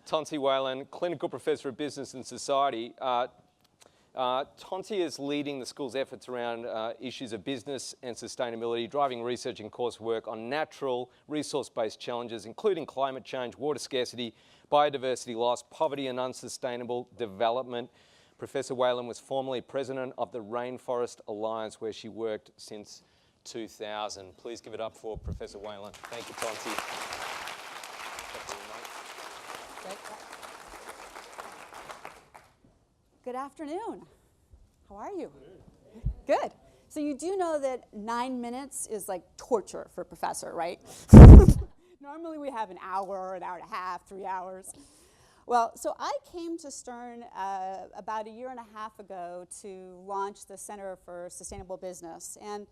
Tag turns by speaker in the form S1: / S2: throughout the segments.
S1: Tensie Whelan, Clinical Professor of Business and Society. Tensie is leading the school's efforts around issues of business and sustainability, driving research and coursework on natural, resource-based challenges, including climate change, water scarcity, biodiversity loss, poverty and unsustainable development. Professor Whelan was formerly president of the Rainforest Alliance, where she worked since 2000. Please give it up for Professor Whelan. Thank you, Tensie.
S2: Good afternoon. How are you? Good. So you do know that 9 minutes is like torture for a professor, right? Normally we have an hour and a half, 3 hours. Well, so I came to Stern about a year and a half ago to launch the Center for Sustainable Business. And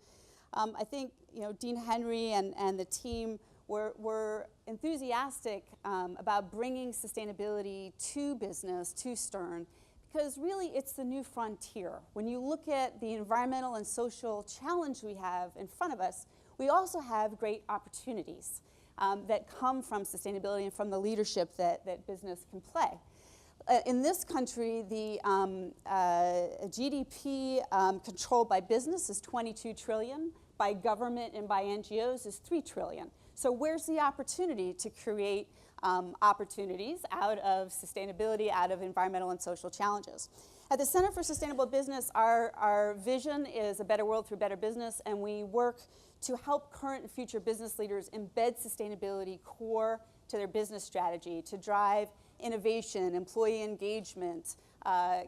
S2: I think Dean Henry and the team were enthusiastic about bringing sustainability to business, to Stern, because really it's the new frontier. When you look at the environmental and social challenge we have in front of us, we also have great opportunities that come from sustainability and from the leadership that business can play. In this country, the GDP controlled by business is 22 trillion, by government and by NGOs is 3 trillion. So where's the opportunity to create opportunities out of sustainability, out of environmental and social challenges? At the Center for Sustainable Business, our vision is a better world through better business, and we work to help current and future business leaders embed sustainability core to their business strategy to drive innovation, employee engagement,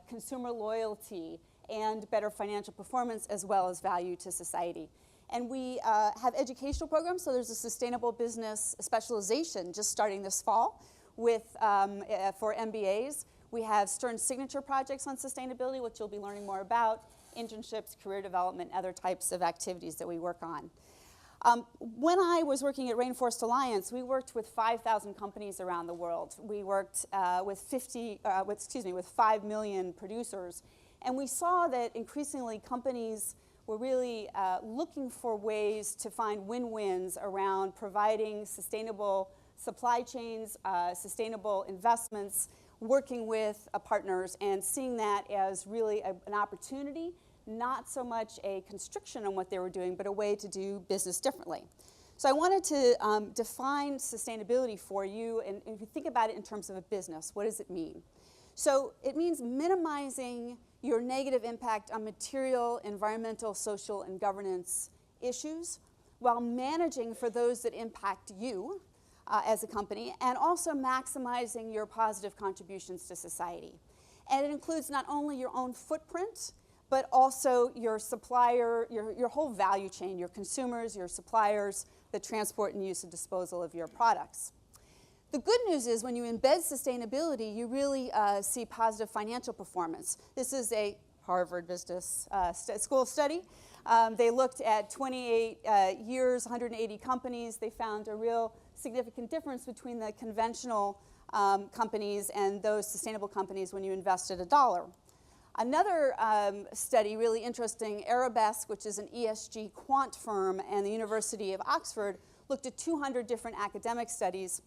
S2: consumer loyalty, and better financial performance, as well as value to society. And we have educational programs, so there's a sustainable business specialization just starting this fall with, for MBAs. We have Stern signature projects on sustainability, which you'll be learning more about, internships, career development, other types of activities that we work on. When I was working at Rainforest Alliance, we worked with 5,000 companies around the world. We worked with 5 million producers, and we saw that increasingly companies were really looking for ways to find win-wins around providing sustainable supply chains, sustainable investments, working with partners, and seeing that as really an opportunity, not so much a constriction on what they were doing, but a way to do business differently. So I wanted to define sustainability for you, and if you think about it in terms of a business, what does it mean? So it means minimizing your negative impact on material, environmental, social, and governance issues while managing for those that impact you as a company, and also maximizing your positive contributions to society. And it includes not only your own footprint, but also your supplier, your whole value chain, your consumers, your suppliers, the transport and use and disposal of your products. The good news is when you embed sustainability, you really see positive financial performance. This is a Harvard Business School study. They looked at 28 years, 180 companies. They found a real significant difference between the conventional companies and those sustainable companies when you invested $1. Another study, really interesting, Arabesque, which is an ESG quant firm, and the University of Oxford looked at 200 different academic studies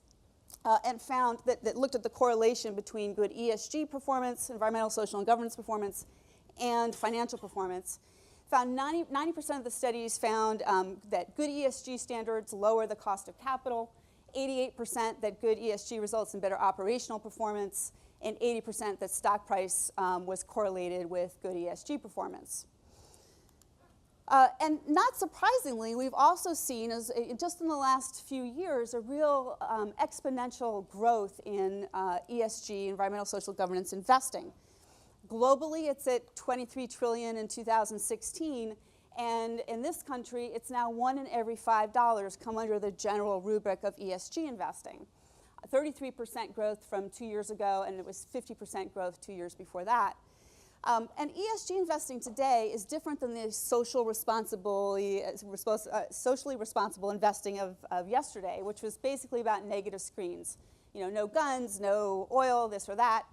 S2: and found that looked at the correlation between good ESG performance, environmental, social, and governance performance, and financial performance. Found 90% of the studies found that good ESG standards lower the cost of capital, 88% that good ESG results in better operational performance, and 80% that stock price was correlated with good ESG performance. And not surprisingly, we've also seen, just in the last few years, a real exponential growth in ESG, environmental, social, governance investing. Globally, it's at 23 trillion in 2016, and in this country, it's now 1 in every $5 come under the general rubric of ESG investing. 33% growth from 2 years ago, and it was 50% growth 2 years before that. And ESG investing today is different than the socially responsible investing of yesterday, which was basically about negative screens. No guns, no oil, this or that.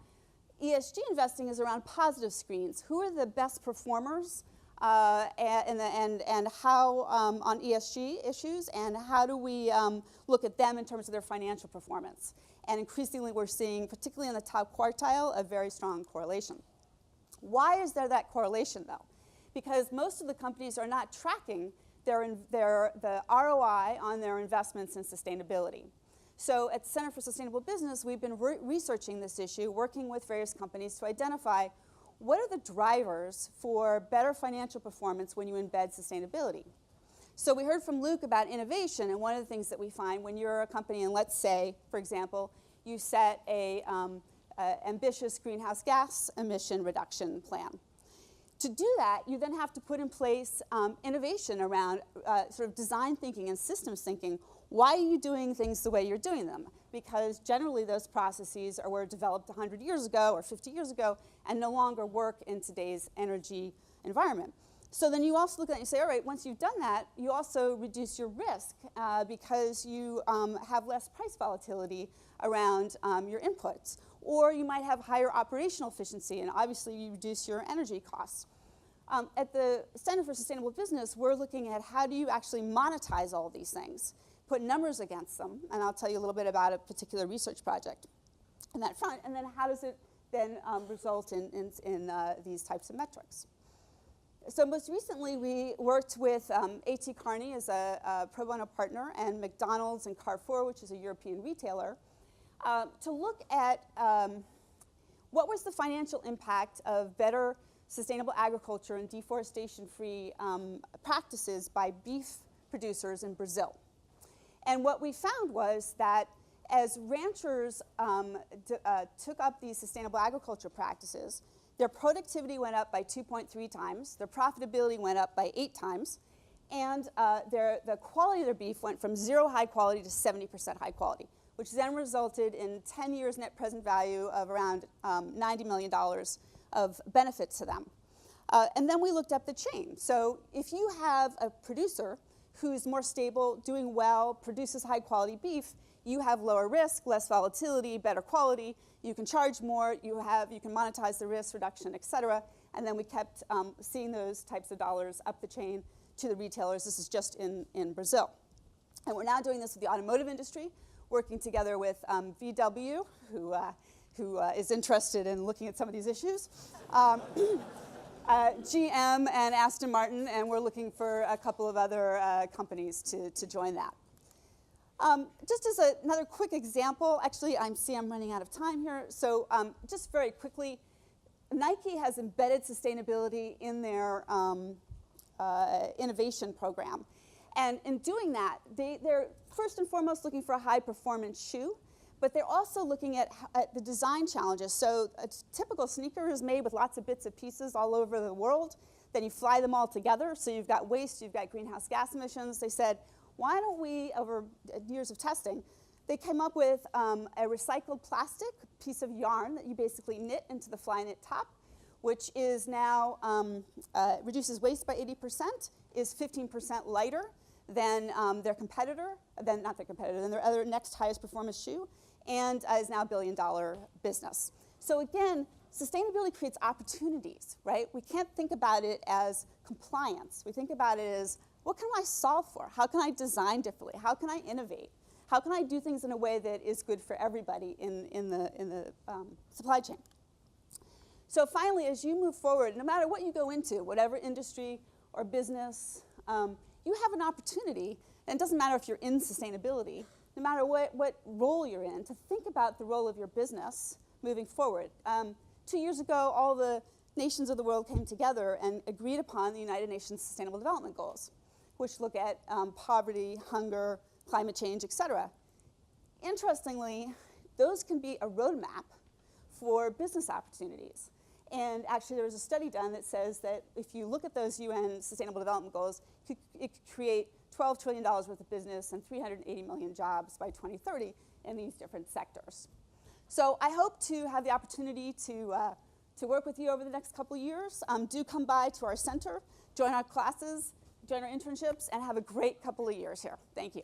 S2: ESG investing is around positive screens. Who are the best performers and how on ESG issues, and how do we look at them in terms of their financial performance. And increasingly we're seeing, particularly in the top quartile, a very strong correlation. Why is there that correlation though? Because most of the companies are not tracking the ROI on their investments in sustainability. So at the Center for Sustainable Business, we've been researching this issue, working with various companies to identify what are the drivers for better financial performance when you embed sustainability. So we heard from Luke about innovation, and one of the things that we find when you're a company, and let's say, for example, you set a ambitious greenhouse gas emission reduction plan. To do that, you then have to put in place innovation around sort of design thinking and systems thinking. Why are you doing things the way you're doing them? Because generally those processes were developed 100 years ago or 50 years ago and no longer work in today's energy environment. So then you also look at it and say, all right, once you've done that, you also reduce your risk because you have less price volatility around your inputs. Or you might have higher operational efficiency, and obviously you reduce your energy costs. At the Center for Sustainable Business, we're looking at how do you actually monetize all these things, put numbers against them, and I'll tell you a little bit about a particular research project in that front, and then how does it then result in these types of metrics. So most recently, we worked with A.T. Kearney as a pro bono partner and McDonald's and Carrefour, which is a European retailer, to look at what was the financial impact of better sustainable agriculture and deforestation-free practices by beef producers in Brazil. And what we found was that as ranchers took up these sustainable agriculture practices, their productivity went up by 2.3 times, their profitability went up by 8 times, and the quality of their beef went from 0 high quality to 70% high quality, which then resulted in 10 years net present value of around $90 million of benefit to them. And then we looked up the chain. So if you have a producer who's more stable, doing well, produces high quality beef, you have lower risk, less volatility, better quality, you can charge more, you can monetize the risk reduction, et cetera. And then we kept seeing those types of dollars up the chain to the retailers. This is just in Brazil. And we're now doing this with the automotive industry, working together with VW, who is interested in looking at some of these issues, GM and Aston Martin, and we're looking for a couple of other companies to join that. Just as another quick example, actually I'm running out of time here, so just very quickly, Nike has embedded sustainability in their innovation program. And in doing that, they're first and foremost looking for a high performance shoe, but they're also looking at the design challenges. So a typical sneaker is made with lots of bits and pieces all over the world. Then you fly them all together, so you've got waste, you've got greenhouse gas emissions. They said, why don't we, over years of testing, they came up with a recycled plastic piece of yarn that you basically knit into the fly knit top, which is now, reduces waste by 80%, is 15% lighter than their competitor, than their other next highest performance shoe, and is now $1 billion business. So again, sustainability creates opportunities, right? We can't think about it as compliance. We think about it as, what can I solve for? How can I design differently? How can I innovate? How can I do things in a way that is good for everybody in the supply chain? So finally, as you move forward, no matter what you go into, whatever industry or business, you have an opportunity, and it doesn't matter if you're in sustainability, no matter what role you're in, to think about the role of your business moving forward. 2 years ago, all the nations of the world came together and agreed upon the United Nations Sustainable Development Goals, which look at poverty, hunger, climate change, et cetera. Interestingly, those can be a roadmap for business opportunities. And actually, there was a study done that says that if you look at those UN Sustainable Development Goals, it could create $12 trillion worth of business and 380 million jobs by 2030 in these different sectors. So I hope to have the opportunity to work with you over the next couple of years. Do come by to our center, join our classes, join our internships, and have a great couple of years here. Thank you.